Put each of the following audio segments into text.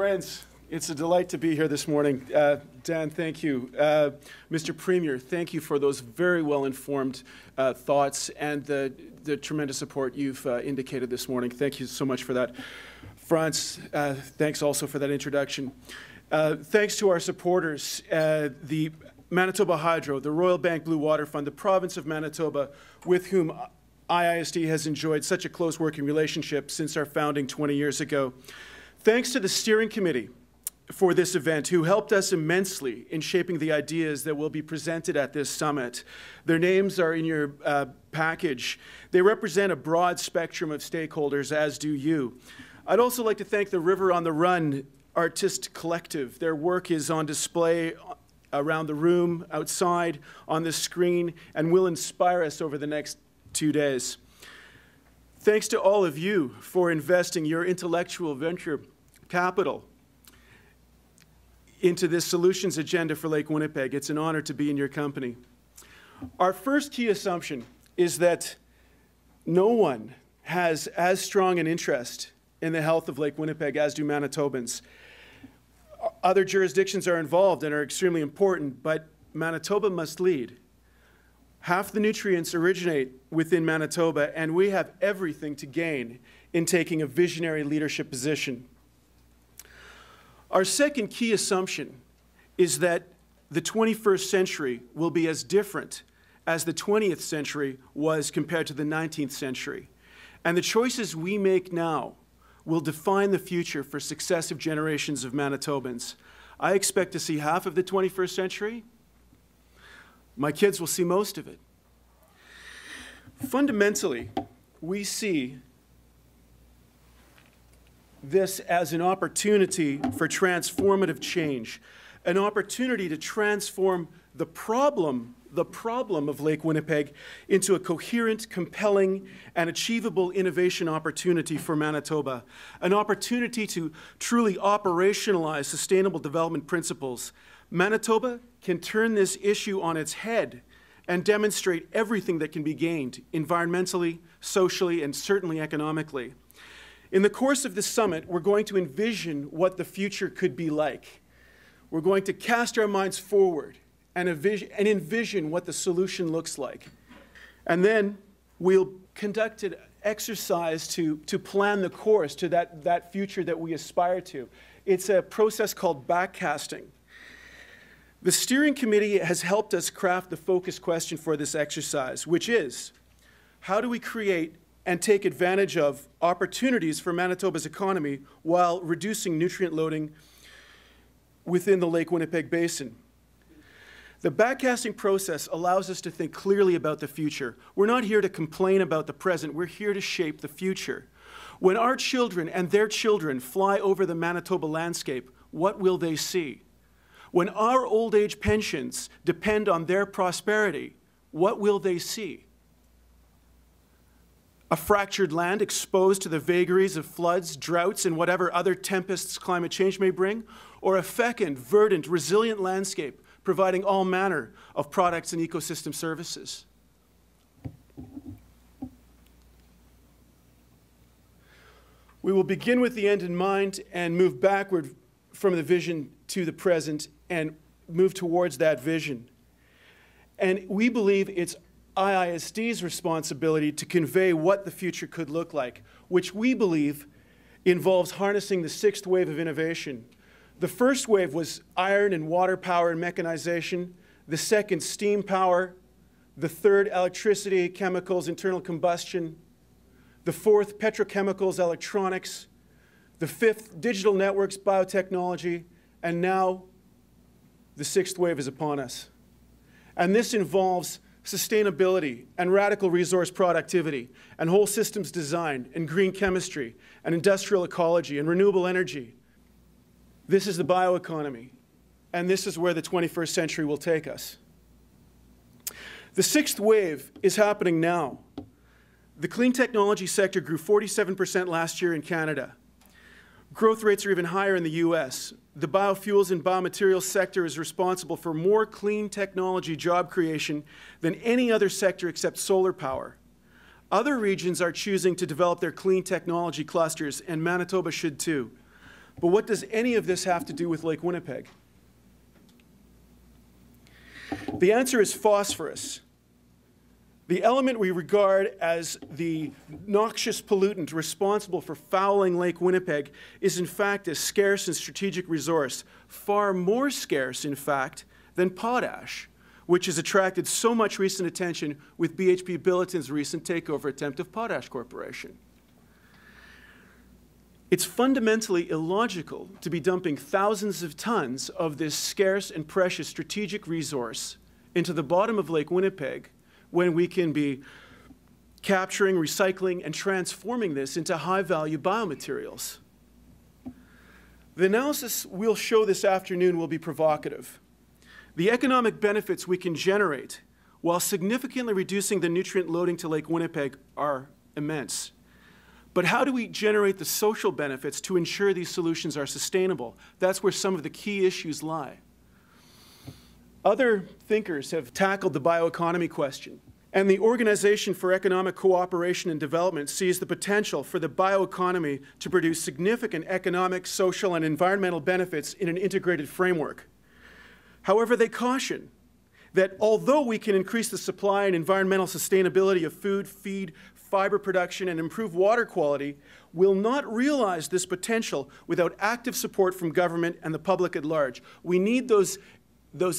Friends, it's a delight to be here this morning. Dan, thank you. Mr. Premier, thank you for those very well-informed thoughts and the tremendous support you've indicated this morning. Thank you so much for that. Franz, thanks also for that introduction. Thanks to our supporters, the Manitoba Hydro, the Royal Bank Blue Water Fund, the province of Manitoba, with whom IISD has enjoyed such a close working relationship since our founding 20 years ago. Thanks to the steering committee for this event, who helped us immensely in shaping the ideas that will be presented at this summit. Their names are in your package. They represent a broad spectrum of stakeholders, as do you. I'd also like to thank the River on the Run Artist Collective. Their work is on display around the room, outside, on the screen, and will inspire us over the next 2 days. Thanks to all of you for investing your intellectual venture capital into this solutions agenda for Lake Winnipeg. It's an honor to be in your company. Our first key assumption is that no one has as strong an interest in the health of Lake Winnipeg as do Manitobans. Other jurisdictions are involved and are extremely important, but Manitoba must lead. Half the nutrients originate within Manitoba, and we have everything to gain in taking a visionary leadership position. Our second key assumption is that the 21st century will be as different as the 20th century was compared to the 19th century. And the choices we make now will define the future for successive generations of Manitobans. I expect to see half of the 21st century. My kids will see most of it. Fundamentally, we see this as an opportunity for transformative change, an opportunity to transform the problem of Lake Winnipeg into a coherent, compelling, and achievable innovation opportunity for Manitoba, an opportunity to truly operationalize sustainable development principles. Manitoba can turn this issue on its head and demonstrate everything that can be gained environmentally, socially, and certainly economically. In the course of this summit, we're going to envision what the future could be like. We're going to cast our minds forward and envision what the solution looks like. And then we'll conduct an exercise to plan the course to that future that we aspire to. It's a process called backcasting. The steering committee has helped us craft the focus question for this exercise, which is, how do we create and take advantage of opportunities for Manitoba's economy while reducing nutrient loading within the Lake Winnipeg Basin? The backcasting process allows us to think clearly about the future. We're not here to complain about the present, we're here to shape the future. When our children and their children fly over the Manitoba landscape, what will they see? When our old age pensions depend on their prosperity, what will they see? A fractured land exposed to the vagaries of floods, droughts, and whatever other tempests climate change may bring? Or a fecund, verdant, resilient landscape providing all manner of products and ecosystem services? We will begin with the end in mind and move backward from the vision to the present and move towards that vision. And we believe it's IISD's responsibility to convey what the future could look like, which we believe involves harnessing the sixth wave of innovation. The first wave was iron and water power and mechanization. The second, steam power. The third, electricity, chemicals, internal combustion. The fourth, petrochemicals, electronics. The fifth, digital networks, biotechnology. And now, the sixth wave is upon us. And this involves sustainability and radical resource productivity and whole systems design and green chemistry and industrial ecology and renewable energy. This is the bioeconomy, and this is where the 21st century will take us. The sixth wave is happening now. The clean technology sector grew 47% last year in Canada. Growth rates are even higher in the US. The biofuels and biomaterials sector is responsible for more clean technology job creation than any other sector except solar power. Other regions are choosing to develop their clean technology clusters, and Manitoba should too. But what does any of this have to do with Lake Winnipeg? The answer is phosphorus. The element we regard as the noxious pollutant responsible for fouling Lake Winnipeg is in fact a scarce and strategic resource, far more scarce, in fact, than potash, which has attracted so much recent attention with BHP Billiton's recent takeover attempt of Potash Corporation. It's fundamentally illogical to be dumping thousands of tons of this scarce and precious strategic resource into the bottom of Lake Winnipeg when we can be capturing, recycling, and transforming this into high-value biomaterials. The analysis we'll show this afternoon will be provocative. The economic benefits we can generate while significantly reducing the nutrient loading to Lake Winnipeg are immense. But how do we generate the social benefits to ensure these solutions are sustainable? That's where some of the key issues lie. Other thinkers have tackled the bioeconomy question, and the Organization for Economic Cooperation and Development sees the potential for the bioeconomy to produce significant economic, social, and environmental benefits in an integrated framework. However, they caution that although we can increase the supply and environmental sustainability of food, feed, fiber production, and improve water quality, we'll not realize this potential without active support from government and the public at large. We need those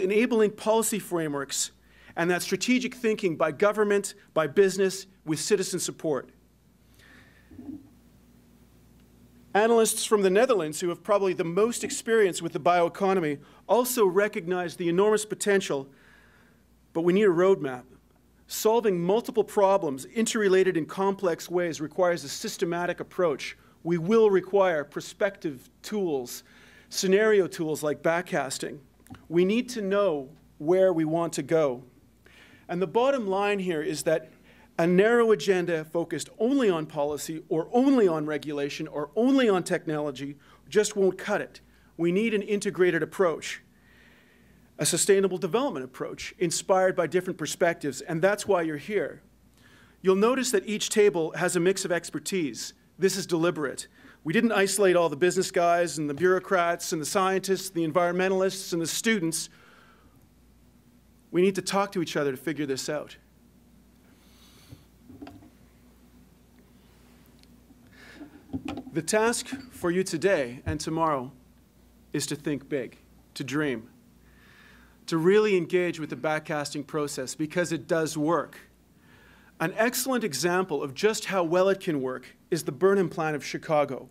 enabling policy frameworks and that strategic thinking by government, by business, with citizen support. Analysts from the Netherlands, who have probably the most experience with the bioeconomy, also recognize the enormous potential, but we need a roadmap. Solving multiple problems interrelated in complex ways requires a systematic approach. We will require prospective tools, scenario tools like backcasting. We need to know where we want to go. And the bottom line here is that a narrow agenda focused only on policy or only on regulation or only on technology just won't cut it. We need an integrated approach, a sustainable development approach inspired by different perspectives, and that's why you're here. You'll notice that each table has a mix of expertise. This is deliberate. We didn't isolate all the business guys and the bureaucrats and the scientists, the environmentalists and the students. We need to talk to each other to figure this out. The task for you today and tomorrow is to think big, to dream, to really engage with the backcasting process because it does work. An excellent example of just how well it can work is the Burnham Plan of Chicago.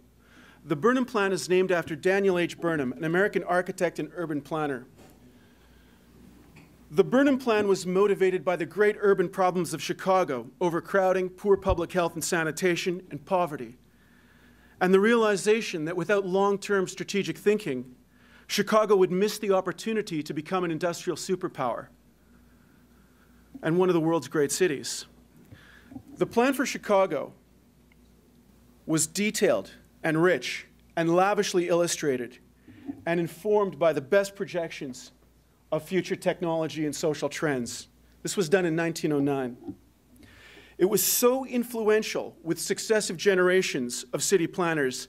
The Burnham Plan is named after Daniel H. Burnham, an American architect and urban planner. The Burnham Plan was motivated by the great urban problems of Chicago: overcrowding, poor public health and sanitation, and poverty. And the realization that without long-term strategic thinking, Chicago would miss the opportunity to become an industrial superpower and one of the world's great cities. The plan for Chicago was detailed and rich and lavishly illustrated and informed by the best projections of future technology and social trends. This was done in 1909. It was so influential with successive generations of city planners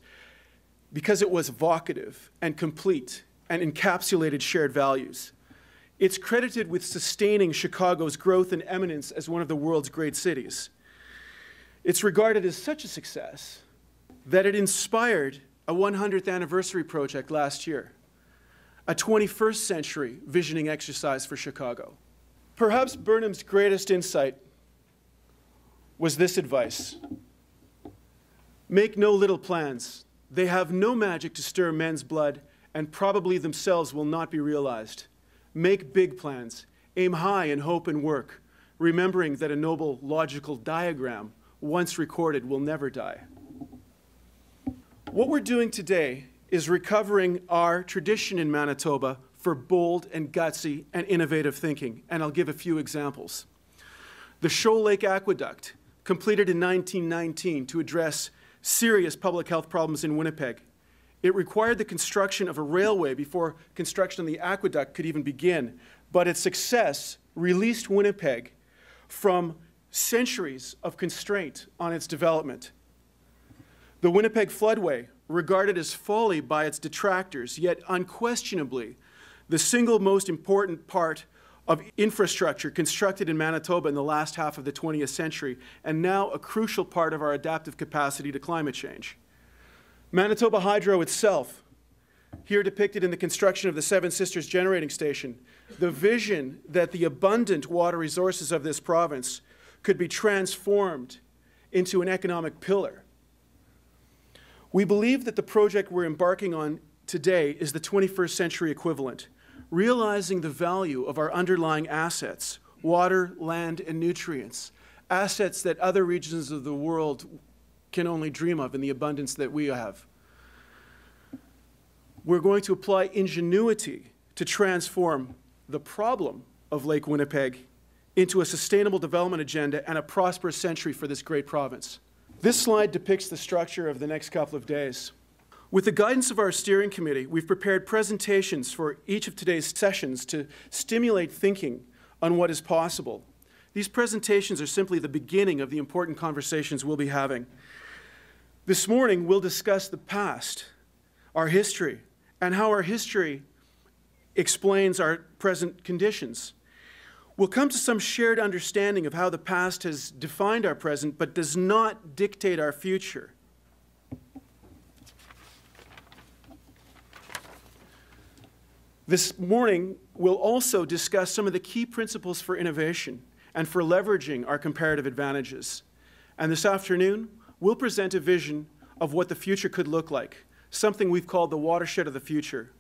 because it was evocative and complete and encapsulated shared values. It's credited with sustaining Chicago's growth and eminence as one of the world's great cities. It's regarded as such a success that it inspired a 100th anniversary project last year, a 21st century visioning exercise for Chicago. Perhaps Burnham's greatest insight was this advice: make no little plans. They have no magic to stir men's blood and probably themselves will not be realized. Make big plans. Aim high in hope and work, remembering that a noble logical diagram, once recorded, will never die. What we're doing today is recovering our tradition in Manitoba for bold and gutsy and innovative thinking, and I'll give a few examples. The Shoal Lake Aqueduct, completed in 1919 to address serious public health problems in Winnipeg. It required the construction of a railway before construction of the aqueduct could even begin, but its success released Winnipeg from centuries of constraint on its development. The Winnipeg Floodway, regarded as folly by its detractors, yet unquestionably the single most important part of infrastructure constructed in Manitoba in the last half of the 20th century, and now a crucial part of our adaptive capacity to climate change. Manitoba Hydro itself, here depicted in the construction of the Seven Sisters Generating Station, the vision that the abundant water resources of this province could be transformed into an economic pillar. We believe that the project we're embarking on today is the 21st century equivalent, realizing the value of our underlying assets, water, land, and nutrients, assets that other regions of the world can only dream of in the abundance that we have. We're going to apply ingenuity to transform the problem of Lake Winnipeg into a sustainable development agenda and a prosperous century for this great province. This slide depicts the structure of the next couple of days. With the guidance of our steering committee, we've prepared presentations for each of today's sessions to stimulate thinking on what is possible. These presentations are simply the beginning of the important conversations we'll be having. This morning, we'll discuss the past, our history, and how our history explains our present conditions. We'll come to some shared understanding of how the past has defined our present, but does not dictate our future. This morning, we'll also discuss some of the key principles for innovation and for leveraging our comparative advantages. And this afternoon, we'll present a vision of what the future could look like, something we've called the watershed of the future.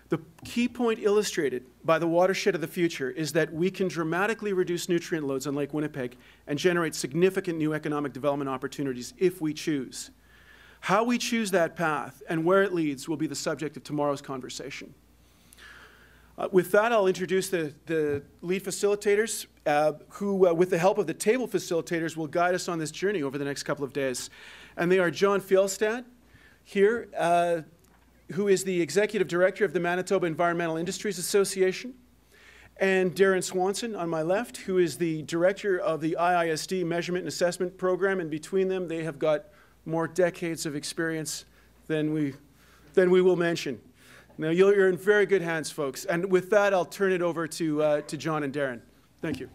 The key point illustrated by the watershed of the future is that we can dramatically reduce nutrient loads on Lake Winnipeg and generate significant new economic development opportunities if we choose. How we choose that path and where it leads will be the subject of tomorrow's conversation. With that, I'll introduce the lead facilitators who, with the help of the table facilitators, will guide us on this journey over the next couple of days. And they are John Fjellstad here, who is the Executive Director of the Manitoba Environmental Industries Association, and Darren Swanson on my left, who is the Director of the IISD Measurement and Assessment Program, and between them they have got more decades of experience than we will mention. Now, you're in very good hands, folks. And with that, I'll turn it over to John and Darren. Thank you.